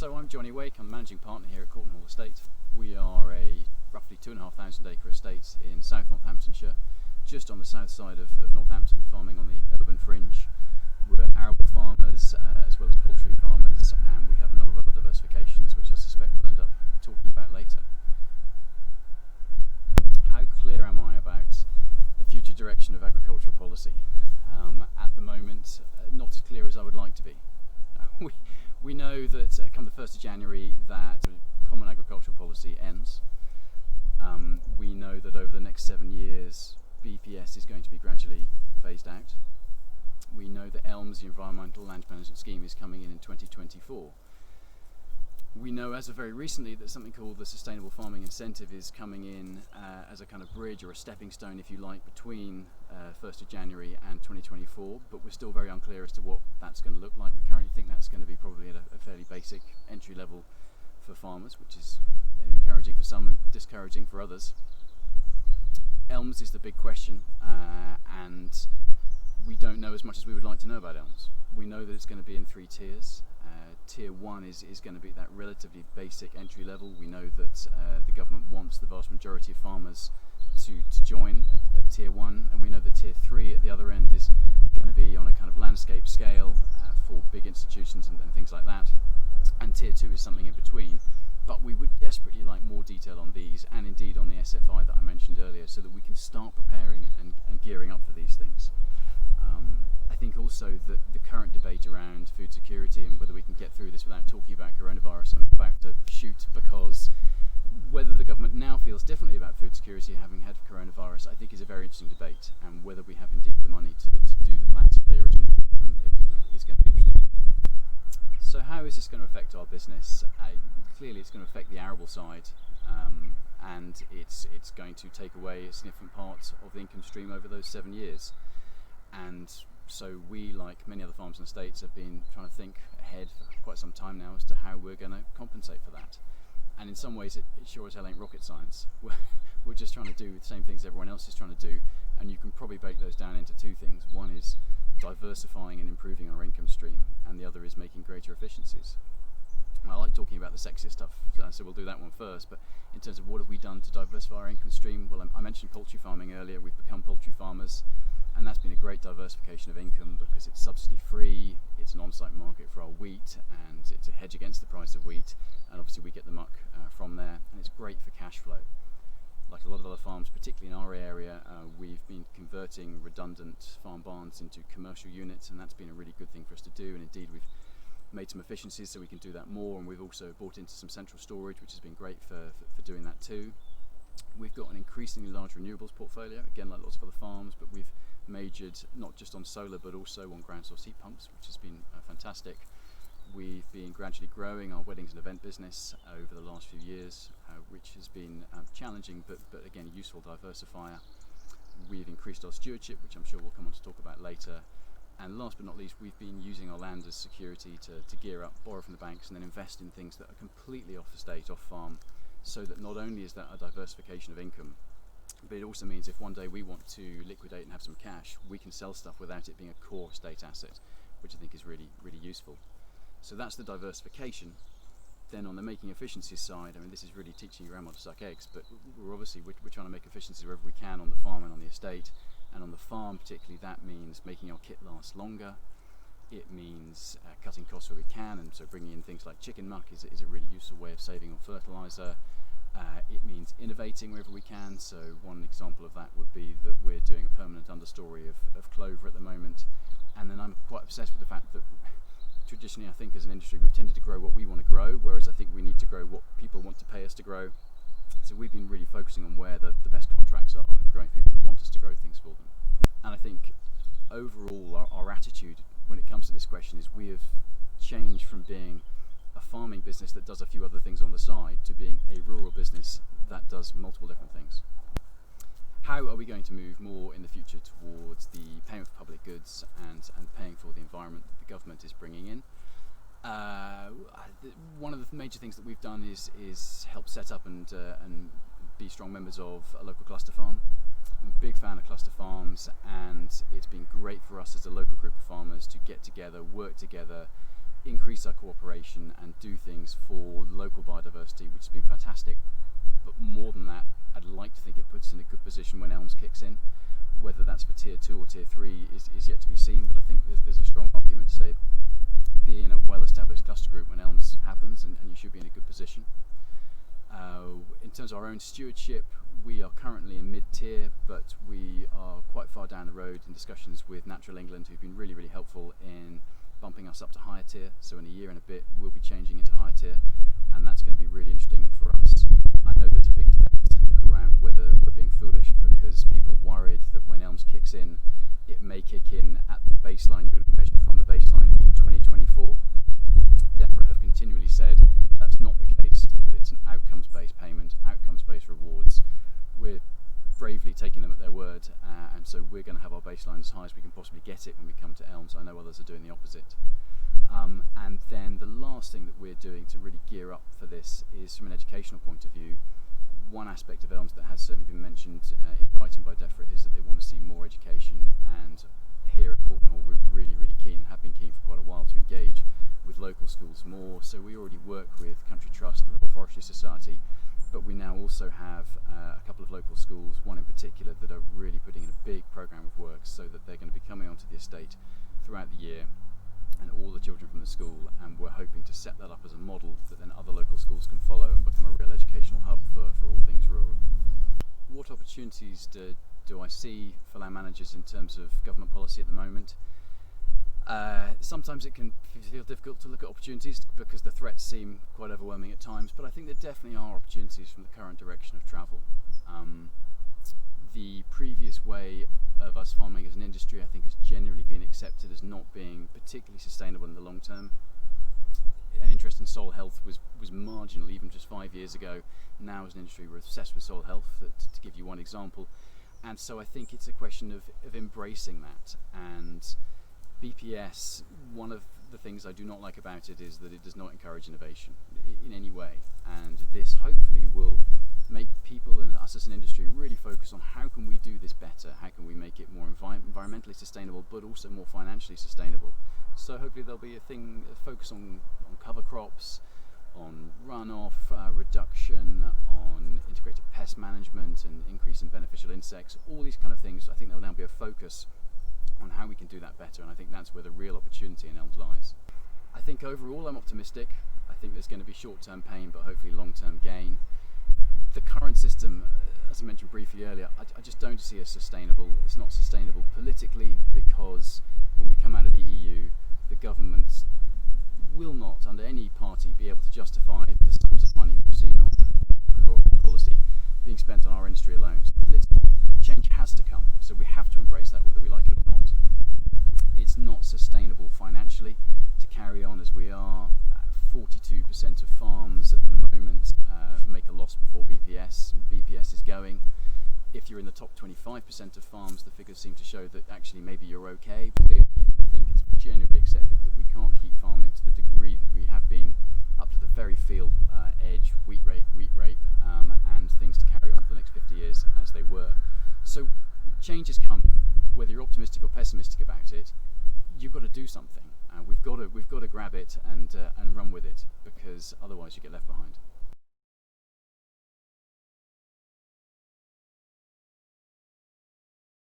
So I'm Johnny Wake, I'm managing partner here at Courteenhall Estate. We are a roughly 2,500 acre estate in South Northamptonshire, just on the south side of Northampton, farming on the urban fringe. We're arable farmers as well as poultry farmers, and we have a number of other diversifications which I suspect we'll end up talking about later. How clear am I about the future direction of agricultural policy? At the moment, not as clear as I would like to be. We know that come the 1st of January that Common Agricultural Policy ends. We know that over the next 7 years BPS is going to be gradually phased out. We know that ELMS, the Environmental Land Management Scheme, is coming in 2024. We know as of very recently that something called the Sustainable Farming Incentive is coming in as a kind of bridge or a stepping stone, if you like, between 1st of January and 2024, but we're still very unclear as to what that's going to look like. We currently think that's going to be probably at a fairly basic entry level for farmers, which is encouraging for some and discouraging for others. ELMS is the big question, and we don't know as much as we would like to know about ELMS. We know that it's going to be in 3 tiers. Tier 1 is going to be that relatively basic entry level. We know that the government wants the vast majority of farmers to join at Tier 1, and we know that Tier 3 at the other end is going to be on a kind of landscape scale for big institutions and things like that, and Tier 2 is something in between. But we would desperately like more detail on these, and indeed on the SFI that I mentioned earlier, so that we can start preparing and gearing up for these things. I think also that the current debate around food security and whether we can get through this without talking about coronavirus, I'm about to shoot, because whether the government now feels differently about food security having had coronavirus, I think is a very interesting debate, and whether we have indeed the money to do the plans that they originally thought is going to be interesting. So how is this going to affect our business? Clearly it's going to affect the arable side, and it's going to take away a significant part of the income stream over those 7 years. And so we, like many other farms and estates, have been trying to think ahead for quite some time now as to how we're going to compensate for that. And in some ways it sure as hell ain't rocket science. We're just trying to do the same things everyone else is trying to do, and you can probably break those down into 2 things. One is diversifying and improving our income stream, and the other is making greater efficiencies. I like talking about the sexiest stuff, so we'll do that one first. But in terms of what have we done to diversify our income stream, well, I mentioned poultry farming earlier. We've become poultry farmers, and that's been a great diversification of income because it's subsidy free, it's an on-site market for our wheat, and it's a hedge against the price of wheat, and obviously we get the muck from there, and it's great for cash flow. Like a lot of other farms, particularly in our area, we've been converting redundant farm barns into commercial units, and that's been a really good thing for us to do, and indeed we've made some efficiencies so we can do that more, and we've also bought into some central storage, which has been great for doing that too. We've got an increasingly large renewables portfolio, again like lots of other farms, but we've majored not just on solar but also on ground source heat pumps, which has been fantastic. We've been gradually growing our weddings and event business over the last few years, which has been challenging but again a useful diversifier. We've increased our stewardship, which I'm sure we'll come on to talk about later. And last but not least, we've been using our land as security to gear up, borrow from the banks, and then invest in things that are completely off estate, off farm, so that not only is that a diversification of income, but it also means if one day we want to liquidate and have some cash, we can sell stuff without it being a core estate asset, which I think is really, really useful. So that's the diversification. Then on the making efficiencies side, I mean, this is really teaching your grandma to suck eggs, but we're trying to make efficiencies wherever we can on the farm and on the estate. And on the farm particularly, that means making our kit last longer. It means cutting costs where we can, and so bringing in things like chicken muck is a really useful way of saving on fertiliser. It means innovating wherever we can, so one example of that would be that we're doing a permanent understory of clover at the moment. And then I'm quite obsessed with the fact that traditionally I think as an industry we've tended to grow what we want to grow, whereas I think we need to grow what people want to pay us to grow. So we've been really focusing on where the best contracts are and growing people who want us to grow things for them. And I think overall our attitude when it comes to this question is we have changed from being a farming business that does a few other things on the side to being a rural business that does multiple different things. How are we going to move more in the future towards the payment for public goods and paying for the environment that the government is bringing in? One of the major things that we've done is help set up and be strong members of a local cluster farm. I'm a big fan of cluster farms, and it's been great for us as a local group of farmers to get together, work together, increase our cooperation and do things for local biodiversity, which has been fantastic. But more than that, I'd like to think it puts us in a good position when Elms kicks in. Whether that's for tier 2 or tier 3 is yet to be seen, but I think there's a strong argument to say be in a well-established cluster group when Elms happens, and you should be in a good position. In terms of our own stewardship, we are currently in mid-tier, but we are quite far down the road in discussions with Natural England, who've been really, really helpful in bumping us up to higher tier. So in a year and a bit, we'll be changing into higher tier, and that's going to be really interesting for us. I know there's a big debate around whether we're being foolish, because people are worried that when Elms kicks in, it may kick in at the baseline. You're going to measure from the baseline in 2024. DEFRA have continually said that's not the case, that it's an outcomes-based payment, outcomes-based rewards. We're bravely taking them at their word, and so we're going to have our baseline as high as we can possibly get it when we come to Elms. I know others are doing the opposite. And then the last thing that we're doing to really gear up for this is, from an educational point of view, one aspect of Elms that has certainly been mentioned in writing by DEFRA is that they want to see more education, and here at Courteenhall we're really, really keen, and have been keen for quite a while, to engage with local schools more. So we already work with Country Trust and the Royal Forestry Society, but we now also have a couple of local schools, one in particular, that are really putting in a big programme of work, so that they're going to be coming onto the estate throughout the year, and all the children from the school, and we're hoping to set that up as a model that then other local schools can follow and become a real educational hub for all things rural. What opportunities do I see for land managers in terms of government policy at the moment? Sometimes it can feel difficult to look at opportunities because the threats seem quite overwhelming at times, but I think there definitely are opportunities from the current direction of travel. The previous way of us farming as an industry, I think, has generally been accepted as not being particularly sustainable in the long term. An interest in soil health was marginal even just 5 years ago. Now as an industry we're obsessed with soil health, to give you one example, and so I think it's a question of embracing that. And BPS, one of the things I do not like about it is that it does not encourage innovation in any way, and this hopefully will make people and us as an industry really focus on how can we do this better, how can we make it more environmentally sustainable but also more financially sustainable. So hopefully there'll be a focus on cover crops, on runoff reduction, on integrated pest management and increase in beneficial insects, all these kind of things. I think there'll now be a focus on how we can do that better, and I think that's where the real opportunity in Elms lies. I think overall I'm optimistic. I think there's going to be short-term pain but hopefully long-term gain. The current system, as I mentioned briefly earlier, I just don't see as sustainable. It's not sustainable politically, because when we come out of the EU, the government will not, under any party, be able to justify the sums of money we've seen on agricultural policy being spent on our industry alone. So change has to come, so we have to embrace that whether we like it or not. It's not sustainable financially to carry on as we are. 42% of farms at the moment make a loss before BPS. BPS is going. If you're in the top 25% of farms, the figures seem to show that actually maybe you're okay. But I think it's generally accepted that we can't keep farming to the degree that we have been up to the very field edge, wheat rape, and things to carry on for the next 50 years as they were. So change is coming. Whether you're optimistic or pessimistic about it, you've got to do something. We've got to grab it and run with it, because otherwise you get left behind.